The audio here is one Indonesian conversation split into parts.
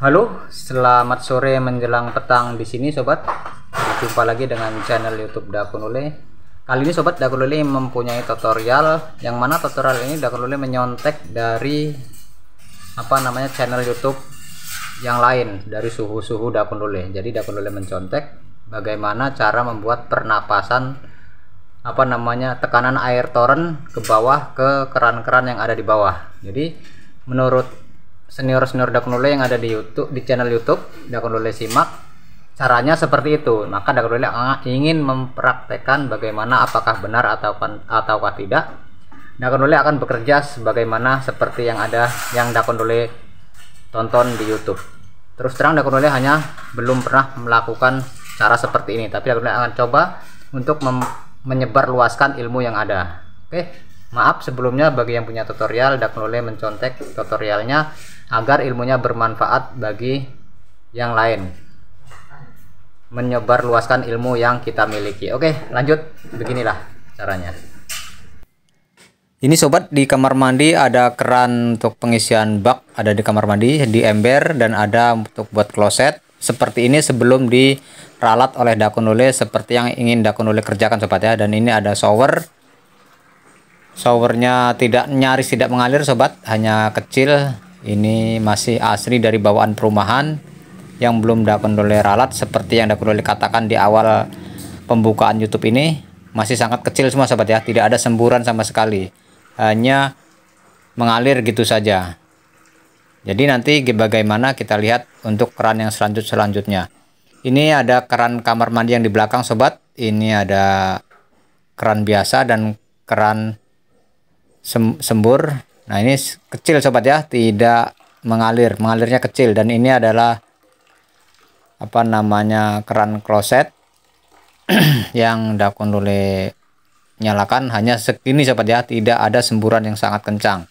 Halo, selamat sore menjelang petang di sini sobat. Jumpa lagi dengan channel YouTube Dakunule. Kali ini sobat, Dakunule mempunyai tutorial yang mana tutorial ini Dakunule menyontek dari channel YouTube yang lain dari suhu-suhu Dakunule. Jadi Dakunule mencontek bagaimana cara membuat pernapasan tekanan air torrent ke bawah ke keran-keran yang ada di bawah. Jadi menurut senior-senior Dakunule yang ada di YouTube, di channel YouTube Dakunule simak caranya seperti itu. Maka Dakunule ingin mempraktekkan bagaimana apakah benar ataukah tidak. Dakunule akan bekerja sebagaimana seperti yang Dakunule tonton di YouTube. Terus terang Dakunule hanya belum pernah melakukan cara seperti ini, tapi Dakunule akan coba untuk menyebarluaskan ilmu yang ada. Oke. Maaf sebelumnya bagi yang punya tutorial, Dakunule mencontek tutorialnya agar ilmunya bermanfaat bagi yang lain, menyebar luaskan ilmu yang kita miliki. Oke, lanjut. Beginilah caranya. Ini sobat, di kamar mandi ada keran untuk pengisian bak, ada di kamar mandi, di ember, dan ada untuk buat kloset. Seperti ini sebelum diralat oleh Dakunule seperti yang ingin Dakunule kerjakan sobat ya. Dan ini ada showernya nyaris tidak mengalir sobat, hanya kecil. Ini masih asli dari bawaan perumahan yang belum Dakunule ralat seperti yang Dakunule katakan di awal pembukaan YouTube ini. Masih sangat kecil semua sobat ya, tidak ada semburan sama sekali, hanya mengalir gitu saja. Jadi nanti bagaimana kita lihat untuk keran yang selanjutnya. Ini ada keran kamar mandi yang di belakang sobat. Ini ada keran biasa dan keran sembur. Nah ini kecil sobat ya, tidak mengalirnya kecil. Dan ini adalah keran kloset yang Dakunule nyalakan, hanya segini sobat ya, tidak ada semburan yang sangat kencang.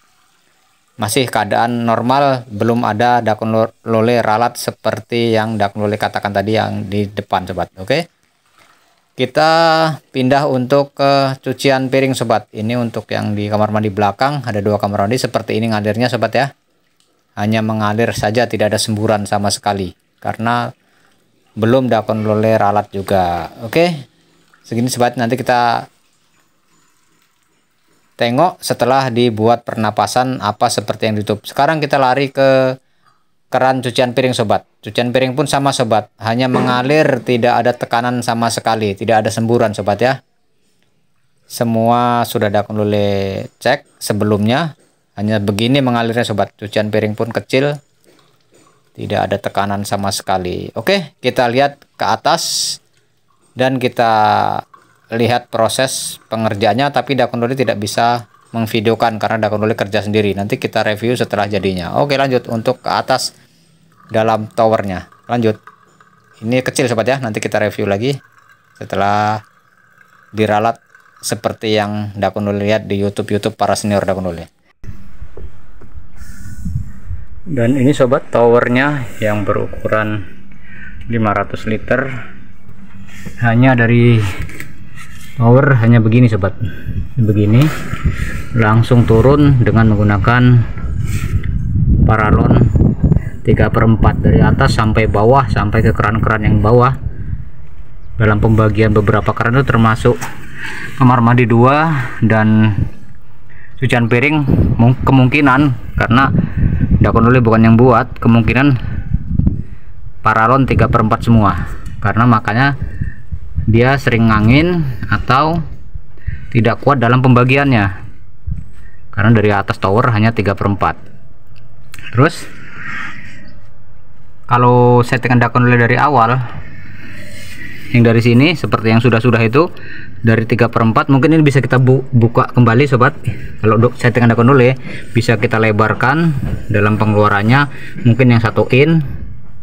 Masih keadaan normal, belum ada Dakunule ralat seperti yang Dakunule katakan tadi yang di depan sobat. Oke. Kita pindah untuk ke cucian piring sobat. Ini untuk yang di kamar mandi belakang, ada dua kamar mandi seperti ini ngalirnya sobat ya. Hanya mengalir saja, tidak ada semburan sama sekali karena belum Dakunule ralat juga. Oke. Segini sobat, nanti kita tengok setelah dibuat pernapasan seperti yang di YouTube. Sekarang kita lari ke keran cucian piring sobat. Cucian piring pun sama sobat, hanya mengalir, tidak ada tekanan sama sekali, tidak ada semburan sobat ya. Semua sudah Dakunule cek sebelumnya, hanya begini mengalirnya sobat. Cucian piring pun kecil, tidak ada tekanan sama sekali. Oke, kita lihat ke atas dan kita lihat proses pengerjaannya, tapi Dakunule tidak bisa memvideokan karena Dakunule kerja sendiri. Nanti kita review setelah jadinya. Oke, lanjut untuk ke atas dalam towernya. Lanjut. Ini kecil sobat ya, nanti kita review lagi setelah diralat seperti yang Dakunule lihat di YouTube para senior Dakunule. Dan ini sobat, towernya yang berukuran 500 liter, hanya dari tower hanya begini sobat, begini langsung turun dengan menggunakan paralon 3/4 dari atas sampai bawah, sampai ke keran-keran yang bawah. Dalam pembagian beberapa keran itu termasuk kamar mandi 2 dan cucian piring, kemungkinan karena Dakunule bukan yang buat, kemungkinan paralon 3/4 semua, karena makanya dia sering ngangin atau tidak kuat dalam pembagiannya karena dari atas tower hanya 3/4. Terus kalau settingan Dakunule dari awal yang dari sini seperti yang sudah itu dari 3/4, mungkin ini bisa kita buka kembali sobat. Kalau settingan Dakunule bisa kita lebarkan dalam pengeluarannya, mungkin yang 1 in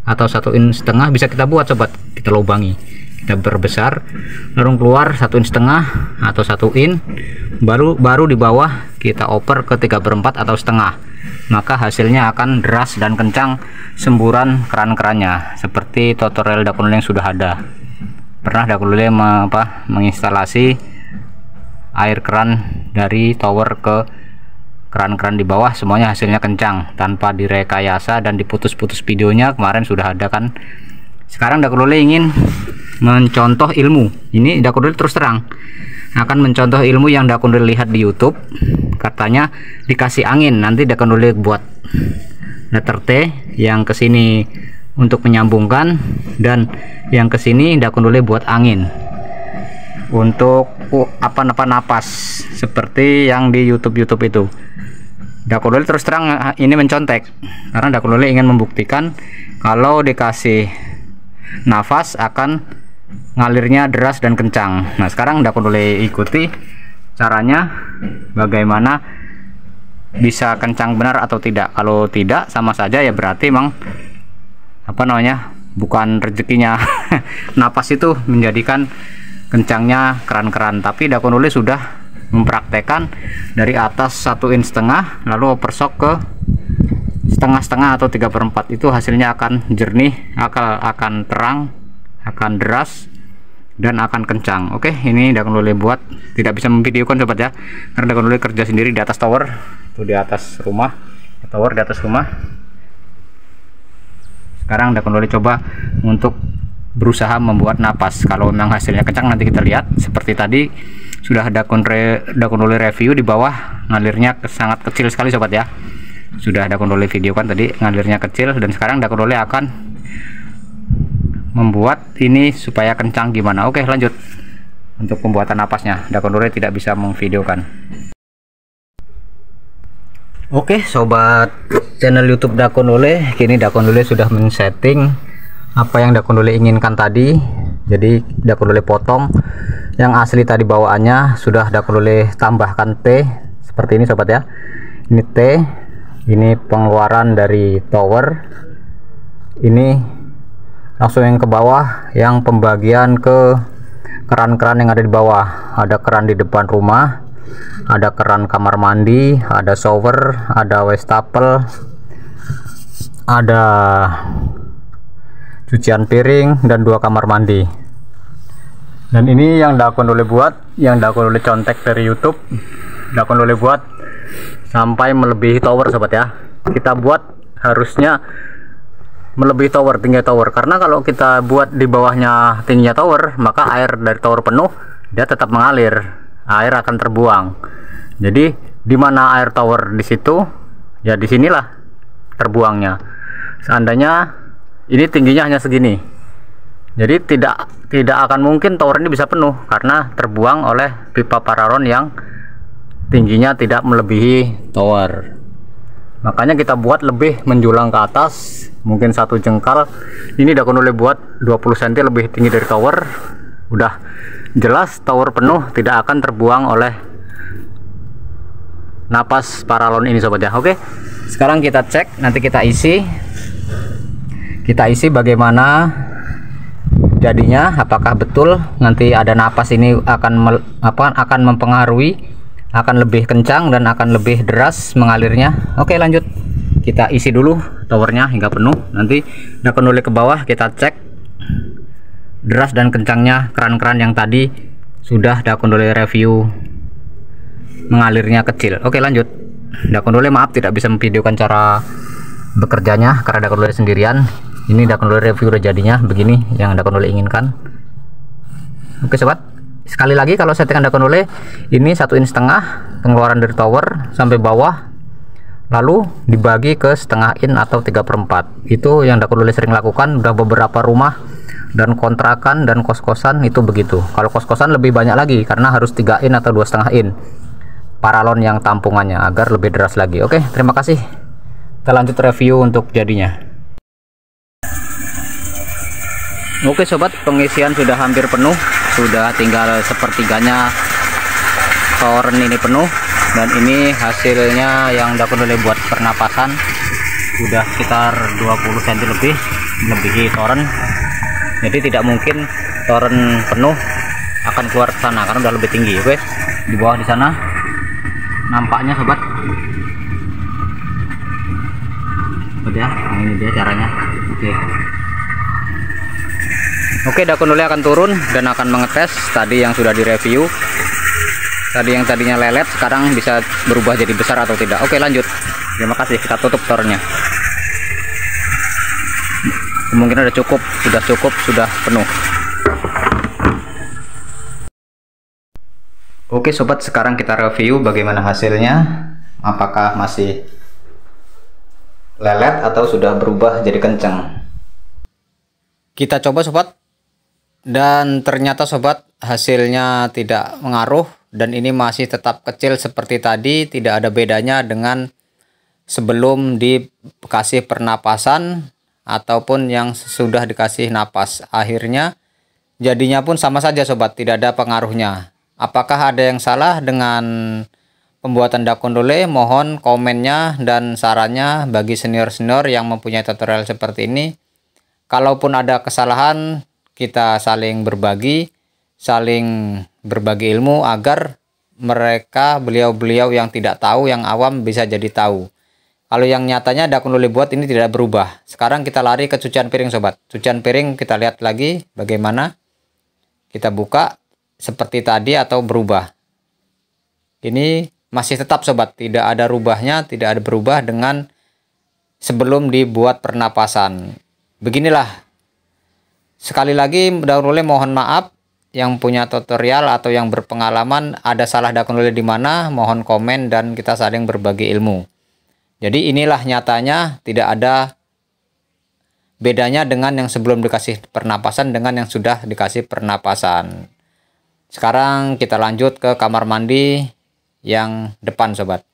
atau 1,5 in bisa kita buat sobat, kita lubangi, kita perbesar, lalu keluar 1,5 in atau 1 in, baru di bawah kita oper ke 3/4 atau setengah, maka hasilnya akan deras dan kencang semburan keran-kerannya seperti tutorial Dakunule yang sudah ada. Pernah Dakunule menginstalasi air keran dari tower ke keran-keran di bawah semuanya hasilnya kencang tanpa direkayasa dan diputus-putus videonya. Kemarin sudah ada kan. Sekarang Dakulule ingin mencontoh ilmu. Ini Dakulule terus terang akan mencontoh ilmu yang Dakulule lihat di YouTube. Katanya dikasih angin, nanti Dakulule buat letter T yang kesini untuk menyambungkan, dan yang kesini Dakulule buat angin untuk napas seperti yang di YouTube itu. Dakulule terus terang ini mencontek karena Dakulule ingin membuktikan kalau dikasih nafas akan ngalirnya deras dan kencang. Nah, sekarang Dakulule ikuti caranya bagaimana bisa kencang benar atau tidak. Kalau tidak, sama saja ya berarti emang bukan rezekinya. Napas itu menjadikan kencangnya keran-keran, tapi Dakulule sudah mempraktekkan dari atas 1,5 inch lalu overshock ke setengah-setengah atau 3/4. Itu hasilnya akan jernih, akan terang, akan deras, dan akan kencang. Oke, ini Dakulule buat, tidak bisa memvideokan sobat ya, karena Dakulule kerja sendiri di atas tower, itu di atas rumah, tower di atas rumah. Sekarang Dakulule coba untuk berusaha membuat napas. Kalau memang hasilnya kencang nanti kita lihat. Seperti tadi sudah Dakulule review, di bawah ngalirnya sangat kecil sekali sobat ya. Sudah Dakulule video kan tadi, ngalirnya kecil, dan sekarang Dakulule akan membuat ini supaya kencang gimana. Oke, lanjut untuk pembuatan napasnya. Dakulule tidak bisa memvideokan. Oke sobat channel YouTube Dakulule, kini Dakulule sudah men-setting apa yang Dakulule inginkan tadi. Jadi Dakulule potong yang asli tadi bawaannya, sudah Dakulule tambahkan T seperti ini sobat ya. Ini T, ini pengeluaran dari tower, ini langsung yang ke bawah, yang pembagian ke keran-keran yang ada di bawah. Ada keran di depan rumah, ada keran kamar mandi, ada shower, ada wastafel, ada cucian piring, dan 2 kamar mandi. Dan ini yang Dakulule buat, yang Dakulule contek dari YouTube. Dakulule buat sampai melebihi tower sobat ya. Kita buat harusnya melebihi tower, tinggi tower, karena kalau kita buat di bawahnya tingginya tower, maka air dari tower penuh, dia tetap mengalir, air akan terbuang. Jadi di mana air tower di situ, ya disinilah terbuangnya. Seandainya ini tingginya hanya segini, jadi tidak akan mungkin tower ini bisa penuh karena terbuang oleh pipa paralon yang tingginya tidak melebihi tower. Makanya kita buat lebih menjulang ke atas, mungkin 1 jengkal. Ini Dakulule buat 20 cm lebih tinggi dari tower. Udah jelas tower penuh, tidak akan terbuang oleh napas paralon ini sobat ya. Oke, sekarang kita cek, nanti kita isi bagaimana jadinya, apakah betul nanti ada napas ini akan mempengaruhi, akan lebih kencang dan akan lebih deras mengalirnya. Oke, lanjut kita isi dulu towernya hingga penuh. Nanti Dakulule ke bawah, kita cek deras dan kencangnya keran-keran yang tadi sudah Dakulule review mengalirnya kecil. Oke, lanjut. Dakulule maaf tidak bisa memvideokan cara bekerjanya karena Dakulule sendirian. Ini Dakulule review udah jadinya begini yang Dakulule inginkan. Oke sobat, sekali lagi kalau settingan Dakulule ini 1,5 inch pengeluaran dari tower sampai bawah, lalu dibagi ke setengah in atau 3/4. Itu yang Dakulule sering lakukan. Udah beberapa rumah dan kontrakan dan kos-kosan itu begitu. Kalau kos-kosan lebih banyak lagi karena harus 3 in atau 2,5 in paralon yang tampungannya agar lebih deras lagi. Oke, terima kasih. Kita lanjut review untuk jadinya. Oke sobat, pengisian sudah hampir penuh, sudah tinggal sepertiganya tower ini penuh, dan ini hasilnya yang Dakulule buat pernapasan sudah sekitar 20 cm lebih melebihi toren. Jadi tidak mungkin toren penuh akan keluar ke sana karena udah lebih tinggi. Oke, di bawah di sana nampaknya sobat. Udah, nah ini dia caranya. Oke, Dakulule akan turun dan akan mengetes tadi yang sudah direview. Tadi yang tadinya lelet sekarang bisa berubah jadi besar atau tidak. Oke, lanjut. Terima kasih, kita tutup tornya. Mungkin sudah cukup, sudah penuh. Oke sobat, sekarang kita review bagaimana hasilnya. Apakah masih lelet atau sudah berubah jadi kencang. Kita coba sobat, dan ternyata sobat hasilnya tidak mengaruh, dan ini masih tetap kecil seperti tadi. Tidak ada bedanya dengan sebelum dikasih pernapasan ataupun yang sudah dikasih napas. Akhirnya jadinya pun sama saja sobat, tidak ada pengaruhnya. Apakah ada yang salah dengan pembuatan dakon dole? Mohon komennya dan sarannya bagi senior-senior yang mempunyai tutorial seperti ini. Kalaupun ada kesalahan, kita saling berbagi ilmu agar mereka, beliau-beliau yang tidak tahu, yang awam bisa jadi tahu. Kalau yang nyatanya dakon dole buat ini tidak berubah. Sekarang kita lari ke cucian piring sobat. Cucian piring kita lihat lagi bagaimana. Kita buka seperti tadi atau berubah. Ini masih tetap sobat, tidak ada rubahnya, tidak ada berubah dengan sebelum dibuat pernapasan. Beginilah. Sekali lagi dakon dole mohon maaf yang punya tutorial atau yang berpengalaman, ada salah dakon dole di mana, mohon komen dan kita saling berbagi ilmu. Jadi inilah nyatanya, tidak ada bedanya dengan yang sebelum dikasih pernapasan dengan yang sudah dikasih pernapasan. Sekarang kita lanjut ke kamar mandi yang depan sobat.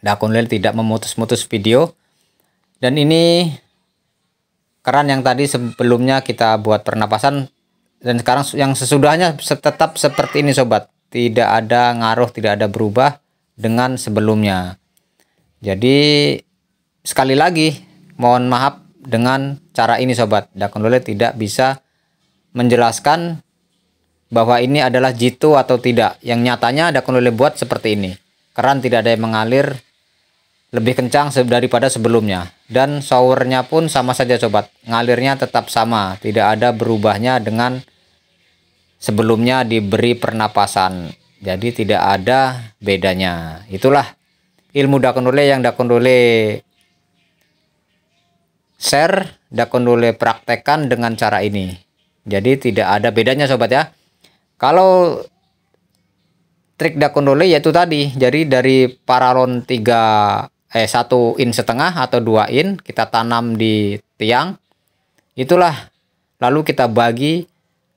Dakon dole tidak memutus-mutus video. Dan ini keran yang tadi sebelumnya kita buat pernapasan, dan sekarang yang sesudahnya tetap seperti ini sobat. Tidak ada ngaruh, tidak ada berubah dengan sebelumnya. Jadi sekali lagi mohon maaf dengan cara ini sobat. Dakon dole tidak bisa menjelaskan bahwa ini adalah jitu atau tidak. Yang nyatanya dakon dole buat seperti ini. Keran tidak ada yang mengalir lebih kencang daripada sebelumnya. Dan showernya pun sama saja sobat. Ngalirnya tetap sama. Tidak ada berubahnya dengan sebelumnya diberi pernapasan. Jadi tidak ada bedanya. Itulah ilmu dakon dole yang dakon dole share, dakon dole praktekkan dengan cara ini. Jadi tidak ada bedanya sobat ya. Kalau trik dakon dole yaitu tadi, jadi dari paralon 1,5 in atau 2 in kita tanam di tiang. Itulah, lalu kita bagi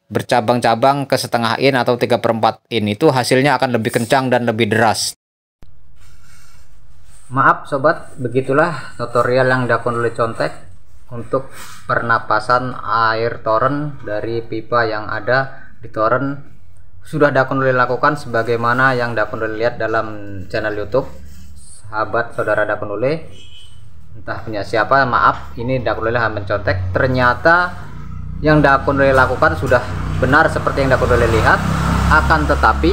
bercabang-cabang ke 1/2 in atau 3/4 in. Itu hasilnya akan lebih kencang dan lebih deras. Maaf sobat, begitulah tutorial yang dakon dole contek untuk pernapasan air toren dari pipa yang ada di toren. Sudah dakon dole lakukan sebagaimana yang dakon dole lihat dalam channel YouTube sahabat saudara dakon dole, entah punya siapa, maaf, ini dakon dole hanya mencontek. Ternyata yang dakon dole lakukan sudah benar seperti yang dakon dole lihat, akan tetapi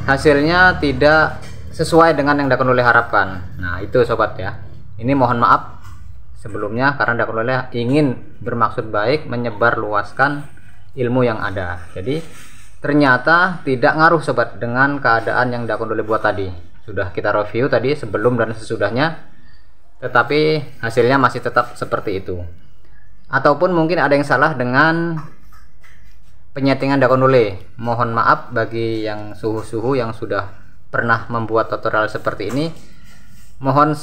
hasilnya tidak sesuai dengan yang dakon dole harapkan. Nah itu sobat ya, ini mohon maaf sebelumnya karena dakon dole ingin bermaksud baik menyebar luaskan ilmu yang ada. Jadi ternyata tidak ngaruh sobat dengan keadaan yang dakon dole buat tadi. Sudah kita review tadi sebelum dan sesudahnya, tetapi hasilnya masih tetap seperti itu. Ataupun mungkin ada yang salah dengan penyetingan dakon dole. Mohon maaf bagi yang suhu-suhu yang sudah pernah membuat tutorial seperti ini. Mohon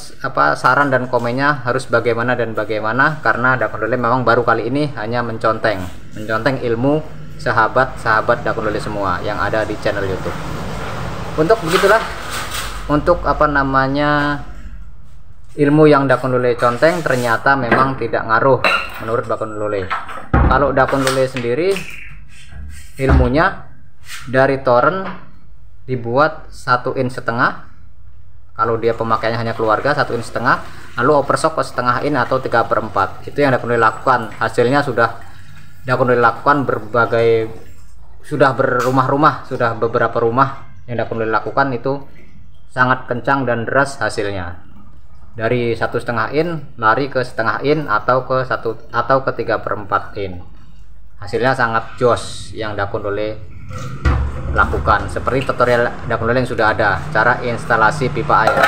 saran dan komennya harus bagaimana dan bagaimana, karena dakon dole memang baru kali ini hanya menconteng ilmu sahabat dakon dole semua yang ada di channel YouTube. Untuk begitulah, untuk ilmu yang dakon dole conteng ternyata memang tidak ngaruh menurut dakon dole. Kalau dakon dole sendiri ilmunya dari toren dibuat 1,5 in. Kalau dia pemakaiannya hanya keluarga 1,5 in, lalu overstock ke 1/2 in atau 3/4. Itu yang dakon dole lakukan. Hasilnya sudah dakon dole lakukan sudah berumah-rumah, sudah beberapa rumah yang dakon dole lakukan itu sangat kencang dan deras hasilnya. Dari 1,5 in lari ke 1/2 in atau ke 3/4 in. Hasilnya sangat jos yang dakon dole lakukan, seperti tutorial Dakonole yang sudah ada, cara instalasi pipa air.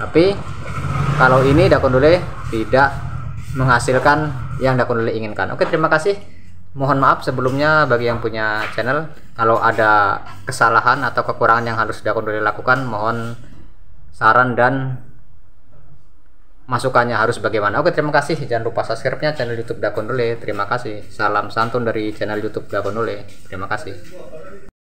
Tapi kalau ini Dakonole tidak menghasilkan yang Dakonole inginkan. Oke, terima kasih. Mohon maaf sebelumnya bagi yang punya channel, kalau ada kesalahan atau kekurangan yang harus Dakonole lakukan, mohon saran dan masukannya harus bagaimana. Oke, terima kasih. Jangan lupa subscribe-nya channel YouTube Dakonole. Terima kasih. Salam santun dari channel YouTube Dakonole. Terima kasih.